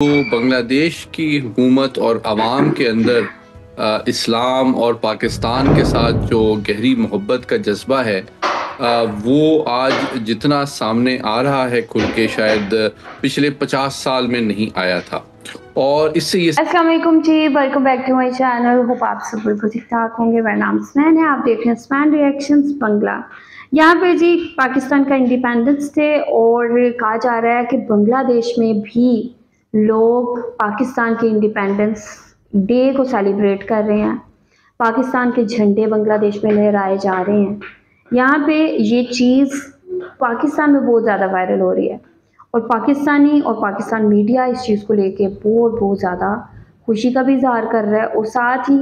तो बांग्लादेश की हुकूमत और आवाम के अंदर इस्लाम और पाकिस्तान के साथ जो गहरी मोहब्बत का जज्बा है, वो आज जितना सामने आ रहा है खुल के शायद पिछले 50 साल में नहीं आया था। और इससे ये अस्सलाम वालेकुम जी, welcome back to my channel. Hope आप सब बिल्कुल ठीक ठाक होंगे। मेरा नाम स्मैन है, आप देख रहे हैं स्मैन रिएक्शंस बंगला। यहाँ पे जी पाकिस्तान का इंडिपेंडेंस डे और कहा जा रहा है कि बांग्लादेश में भी लोग पाकिस्तान के इंडिपेंडेंस डे को सेलिब्रेट कर रहे हैं। पाकिस्तान के झंडे बांग्लादेश में लहराए जा रहे हैं। यहाँ पे ये चीज़ पाकिस्तान में बहुत ज़्यादा वायरल हो रही है और पाकिस्तान मीडिया इस चीज़ को लेके बहुत ज़्यादा खुशी का भी इजहार कर रहा है। और साथ ही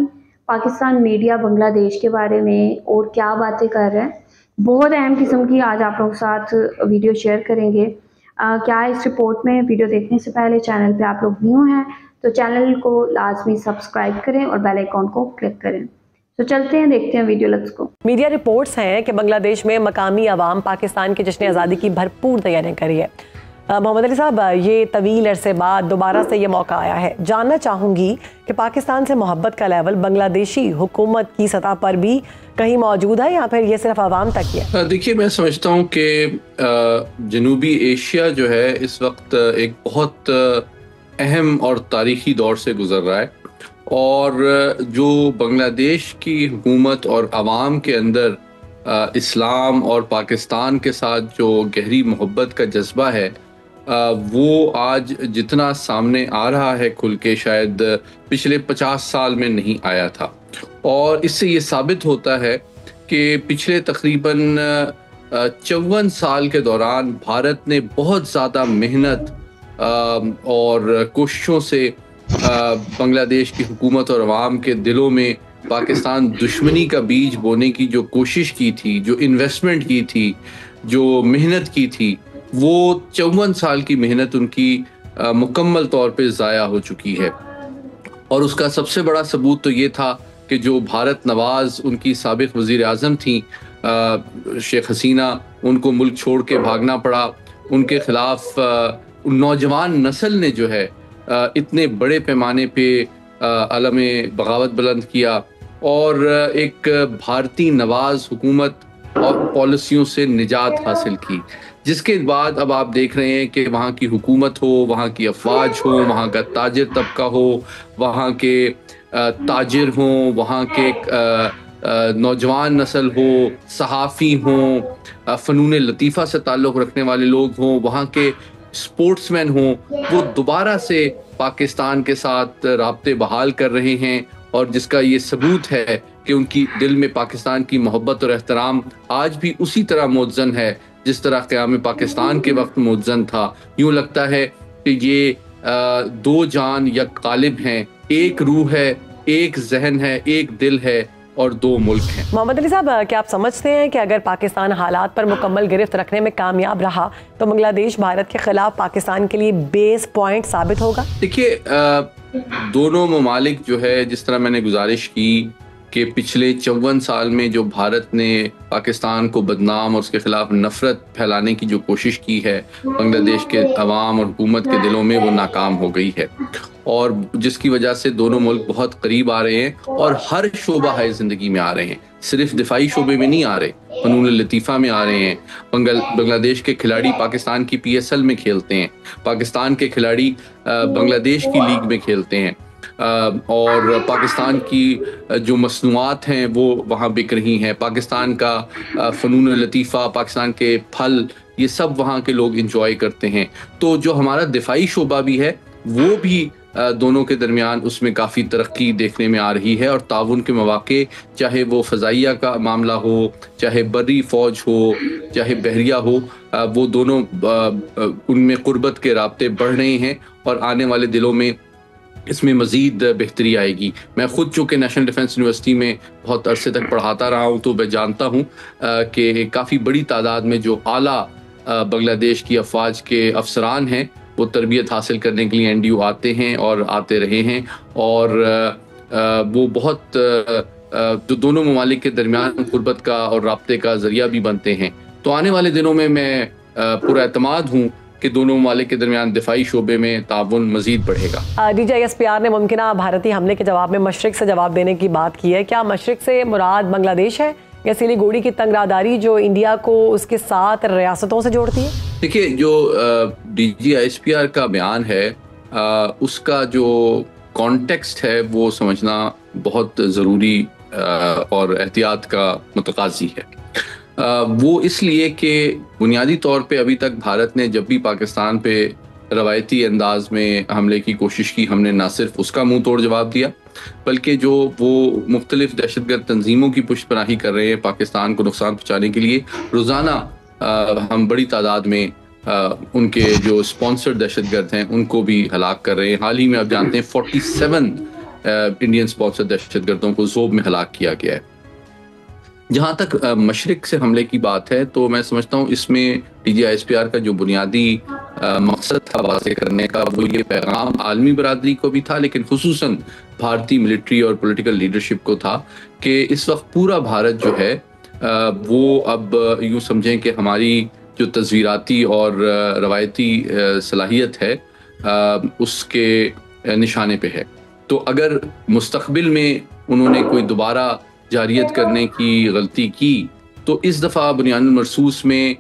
पाकिस्तान मीडिया बांग्लादेश के बारे में और क्या बातें कर रहा है, बहुत अहम किस्म की आज आप लोगों के साथ वीडियो शेयर करेंगे। क्या है इस रिपोर्ट में, वीडियो देखने से पहले चैनल पे आप लोग न्यू हैं तो चैनल को लाजमी सब्सक्राइब करें और बेल आइकॉन को क्लिक करें। तो चलते हैं, देखते हैं video, let's go. Media reports हैं कि बांग्लादेश में मकामी अवाम पाकिस्तान के जश्न आज़ादी की भरपूर तैयारियां करी है। मोहम्मद अली साहब, ये तवील अरसे बाद दोबारा से ये मौका आया है। जानना चाहूँगी कि पाकिस्तान से मोहब्बत का लेवल बांग्लादेशी हुकूमत की सतह पर भी कहीं मौजूद है या फिर ये सिर्फ अवाम तक ही है? देखिए, मैं समझता हूँ कि जनूबी एशिया जो है इस वक्त एक बहुत अहम और तारीखी दौर से गुजर रहा है, और जो बांग्लादेश की हुकूमत और आवाम के अंदर इस्लाम और पाकिस्तान के साथ जो गहरी मोहब्बत का जज्बा है, वो आज जितना सामने आ रहा है खुल के शायद पिछले 50 साल में नहीं आया था। और इससे ये साबित होता है कि पिछले तकरीबन 54 साल के दौरान भारत ने बहुत ज़्यादा मेहनत और कोशिशों से बांग्लादेश की हुकूमत और अवाम के दिलों में पाकिस्तान दुश्मनी का बीज बोने की जो कोशिश की थी, जो इन्वेस्टमेंट की थी, जो मेहनत की थी, वो 54 साल की मेहनत उनकी मुकम्मल तौर पे ज़ाया हो चुकी है। और उसका सबसे बड़ा सबूत तो ये था कि जो भारत नवाज़ उनकी साबिक़ वज़ीर आज़म थी शेख हसीना, उनको मुल्क छोड़ के भागना पड़ा। उनके ख़िलाफ़ नौजवान नस्ल ने जो है इतने बड़े पैमाने पे अलम बगावत बुलंद किया और एक भारतीय नवाज़ हुकूमत और पॉलिसियों से निजात हासिल की, जिसके बाद अब आप देख रहे हैं कि वहाँ की हुकूमत हो, वहाँ की अफवाज हो, वहाँ का ताजिर तबका हो, वहाँ के ताजिर हों, वहाँ के नौजवान नस्ल हो, सहाफ़ी हों, फ़नून लतीफ़ा से ताल्लुक़ रखने वाले लोग हों, वहाँ के स्पोर्ट्समैन हों, वो दोबारा से पाकिस्तान के साथ राब्ते बहाल कर रहे हैं। और जिसका ये सबूत है कि उनकी दिल में पाकिस्तान की मोहब्बत और एहतराम आज भी उसी तरह मुअज़्ज़न है जिस तरह क़याम पाकिस्तान के वक्त मुअज़्ज़न था। यूँ लगता है कि ये दो जान या ग़ालिब हैं, एक रूह है, एक जहन है, एक दिल है और दो मुल्क हैं। मोहम्मद अली साहब, क्या आप समझते हैं कि अगर पाकिस्तान हालात पर मुकम्मल गिरफ्त रखने में कामयाब रहा तो बांग्लादेश भारत के खिलाफ पाकिस्तान के लिए बेस पॉइंट साबित होगा? देखिए, दोनों ममालिक जो है, जिस तरह मैंने गुजारिश की कि पिछले 54 साल में जो भारत ने पाकिस्तान को बदनाम और उसके खिलाफ नफरत फैलाने की जो कोशिश की है, बांग्लादेश के अवाम और हुकूमत के दिलों में वो नाकाम हो गई है, और जिसकी वजह से दोनों मुल्क बहुत करीब आ रहे हैं और हर शोबा है ज़िंदगी में आ रहे हैं, सिर्फ दिफाई शोबे में नहीं आ रहे, फ़नून लतीफ़ा में आ रहे हैं। बांग्लादेश के खिलाड़ी पाकिस्तान की PSL में खेलते हैं, पाकिस्तान के खिलाड़ी बांग्लादेश की लीग में खेलते हैं, और पाकिस्तान की जो मसनूआत हैं वो वहाँ बिक रही हैं। पाकिस्तान का फ़नून लतीफ़ा, पाकिस्तान के फल, ये सब वहाँ के लोग इंजॉय करते हैं। तो जो हमारा दिफाई शोबा भी है वो भी दोनों के दरमियान उसमें काफ़ी तरक्की देखने में आ रही है, और ताउन के मौक़े, चाहे वो फ़ज़ाइया का मामला हो, चाहे बर्री फ़ौज हो, चाहे बहरिया हो, वो दोनों उनमें क़ुर्बत के राब्ते बढ़ रहे हैं और आने वाले दिनों में इसमें मज़ीद बेहतरी आएगी। मैं ख़ुद चूँकि नेशनल डिफेंस यूनिवर्सिटी में बहुत अरसे तक पढ़ाता रहा हूँ, तो मैं जानता हूँ कि काफ़ी बड़ी तादाद में जो आला बांग्लादेश की अफवाज के अफसरान हैं वो तरबियत हासिल करने के लिए NDU आते हैं और आते रहे हैं, और वो बहुत जो दोनों ममालिक के दरमियान क़ुर्बत का और राब्ते का ज़रिया भी बनते हैं। तो आने वाले दिनों में मैं पुरएतमाद हूँ کہ دونوں ممالک کے درمیان دفاعی شعبے میں تعاون مزید بڑھے گا۔ DGISPR نے ممکنہ بھارتی حملے کے جواب میں مشرق سے جواب دینے کی بات کی ہے۔ کیا مشرق سے مراد بنگلہ دیش ہے یا سیلی گوڑی کی تنگ راہداری جو انڈیا کو اس کے 7 ریاستوں سے جوڑتی ہے؟ دیکھیے، جو DGISPR کا بیان ہے اس کا جو کانٹیکسٹ ہے وہ سمجھنا بہت ضروری اور احتیاط کا متقاضی ہے۔ وہ اس لیے کہ بنیادی طور پہ ابھی تک بھارت نے جب بھی پاکستان پہ روایتی انداز میں حملے کی کوشش کی، ہم نے نہ صرف اس کا منہ توڑ جواب دیا بلکہ جو وہ مختلف دہشت گرد تنظیموں کی پشت پناہی کر رہے ہیں پاکستان کو نقصان پہنچانے کے لیے، روزانہ ہم بڑی تعداد میں ان کے جو اسپانسرڈ دہشت گرد ہیں ان کو بھی ہلاک کر رہے ہیں۔ حال ہی میں آپ جانتے ہیں 47 انڈین اسپانسرڈ دہشت گردوں کو ذوب میں ہلاک کیا گیا ہے۔ جہاں تک مشرق سے حملے کی بات ہے تو میں سمجھتا ہوں اس میں DGISPR کا جو بنیادی مقصد تھا واضح کرنے کا وہ یہ پیغام عالمی برادری کو بھی تھا، لیکن خصوصاً بھارتی ملٹری اور پولیٹیکل لیڈرشپ کو تھا کہ اس وقت پورا بھارت جو ہے وہ اب یوں سمجھیں کہ ہماری جو تصویراتی اور روایتی صلاحیت ہے اس کے نشانے پہ ہے۔ تو اگر مستقبل میں انہوں نے کوئی دوبارہ جاریت کرنے کی غلطی کی تو اس دفعہ بنیان المرصوص میں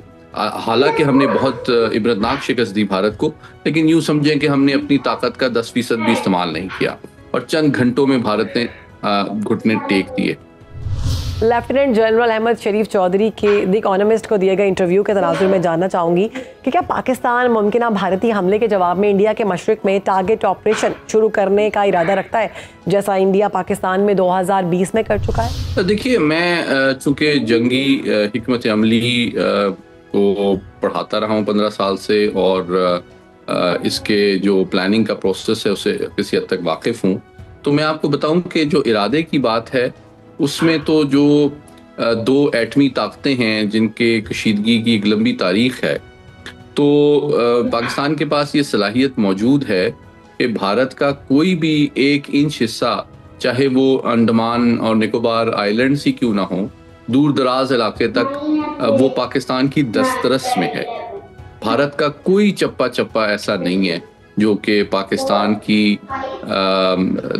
حالانکہ ہم نے بہت عبرتناک شکست دی بھارت کو، لیکن یوں سمجھیں کہ ہم نے اپنی طاقت کا 10% بھی استعمال نہیں کیا اور چند گھنٹوں میں بھارت نے گھٹنے ٹیک دیے۔ لیفٹیننٹ جنرل احمد شریف چودھری کے دی اکانومسٹ کو دیے گئے انٹرویو کے تناظر میں جاننا چاہوں گی کہ کیا پاکستان ممکنہ بھارتی حملے کے جواب میں انڈیا کے مشرق میں ٹارگٹ آپریشن شروع کرنے کا ارادہ رکھتا ہے جیسا انڈیا پاکستان میں 2020 میں کر چکا ہے؟ دیکھیے، میں چونکہ جنگی حکمت عملی کو پڑھاتا رہا ہوں 15 سال سے اور اس کے جو پلاننگ کا پروسیس ہے اسے کسی حد تک واقف ہوں، تو میں آپ کو بتاؤں کہ جو ارادے کی بات ہے اس میں تو جو 2 ایٹمی طاقتیں ہیں جن کے کشیدگی کی ایک لمبی تاریخ ہے، تو پاکستان کے پاس یہ صلاحیت موجود ہے کہ بھارت کا کوئی بھی 1 انچ حصہ، چاہے وہ انڈمان اور نکوبار آئیلینڈز ہی کیوں نہ ہوں، دور دراز علاقے تک وہ پاکستان کی دسترس میں ہے۔ بھارت کا کوئی چپا چپا ایسا نہیں ہے جو کہ پاکستان کی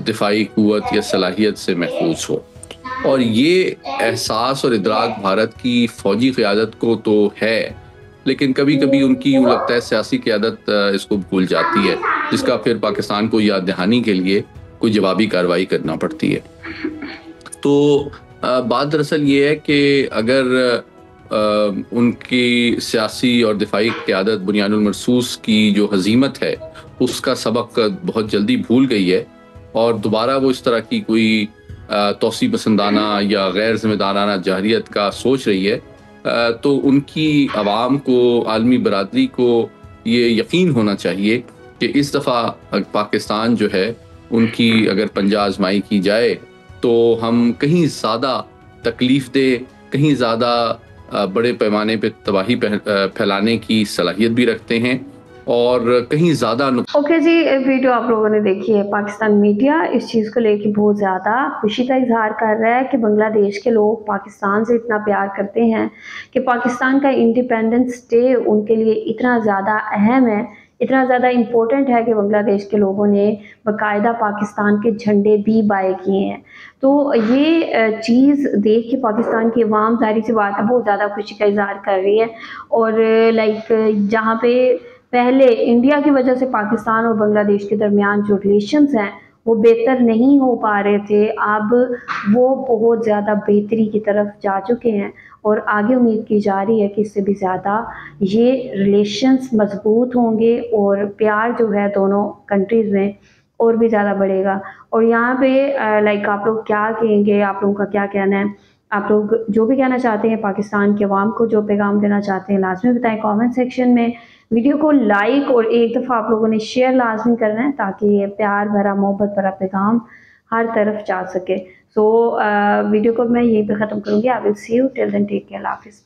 دفاعی قوت یا صلاحیت سے محفوظ ہو، اور یہ احساس اور ادراک بھارت کی فوجی قیادت کو تو ہے، لیکن کبھی کبھی ان کی یوں لگتا ہے سیاسی قیادت اس کو بھول جاتی ہے، جس کا پھر پاکستان کو یاد دہانی کے لیے کوئی جوابی کارروائی کرنا پڑتی ہے۔ تو بات دراصل یہ ہے کہ اگر ان کی سیاسی اور دفاعی قیادت بنیان المرصوص کی جو ہزیمت ہے اس کا سبق بہت جلدی بھول گئی ہے اور دوبارہ وہ اس طرح کی کوئی توسیع پسندانہ یا غیر ذمہ دارانہ جارحیت کا سوچ رہی ہے، تو ان کی عوام کو، عالمی برادری کو یہ یقین ہونا چاہیے کہ اس دفعہ پاکستان جو ہے ان کی اگر پنجہ آزمائی کی جائے تو ہم کہیں زیادہ تکلیف دہ، کہیں زیادہ بڑے پیمانے پہ تباہی پھیلانے کی صلاحیت بھی رکھتے ہیں اور کہیں زیادہ اوکے جی، ویڈیو آپ لوگوں نے دیکھی ہے۔ پاکستان میڈیا اس چیز کو لے کے بہت زیادہ خوشی کا اظہار کر رہا ہے کہ بنگلہ دیش کے لوگ پاکستان سے اتنا پیار کرتے ہیں کہ پاکستان کا انڈیپینڈنس ڈے ان کے لیے اتنا زیادہ اہم ہے، اتنا زیادہ امپورٹنٹ ہے کہ بنگلہ دیش کے لوگوں نے باقاعدہ پاکستان کے جھنڈے بھی بائے کیے ہیں۔ تو یہ چیز دیکھ کے پاکستان کی عوام ظاہر سی بات ہے بہت زیادہ خوشی کا اظہار کر رہی ہے، اور جہاں پہ پہلے انڈیا کی وجہ سے پاکستان اور بنگلہ دیش کے درمیان جو ریلیشنز ہیں وہ بہتر نہیں ہو پا رہے تھے، اب وہ بہت زیادہ بہتری کی طرف جا چکے ہیں اور آگے امید کی جا رہی ہے کہ اس سے بھی زیادہ یہ ریلیشنز مضبوط ہوں گے اور پیار جو ہے دونوں کنٹریز میں اور بھی زیادہ بڑھے گا۔ اور یہاں پہ آپ لوگ کیا کہیں گے، آپ لوگوں کا کیا کہنا ہے، آپ لوگ جو بھی کہنا چاہتے ہیں پاکستان کے عوام کو جو پیغام دینا چاہتے ہیں لازمی بتائیں کامنٹ سیکشن میں۔ ویڈیو کو لائک اور ایک دفعہ آپ لوگوں نے شیئر لازمی کرنا ہے تاکہ یہ پیار بھرا، محبت بھرا پیغام ہر طرف جا سکے۔ سو ویڈیو کو میں یہیں پہ ختم کروں گی۔ I will see you till then, take care، اللہ حافظ۔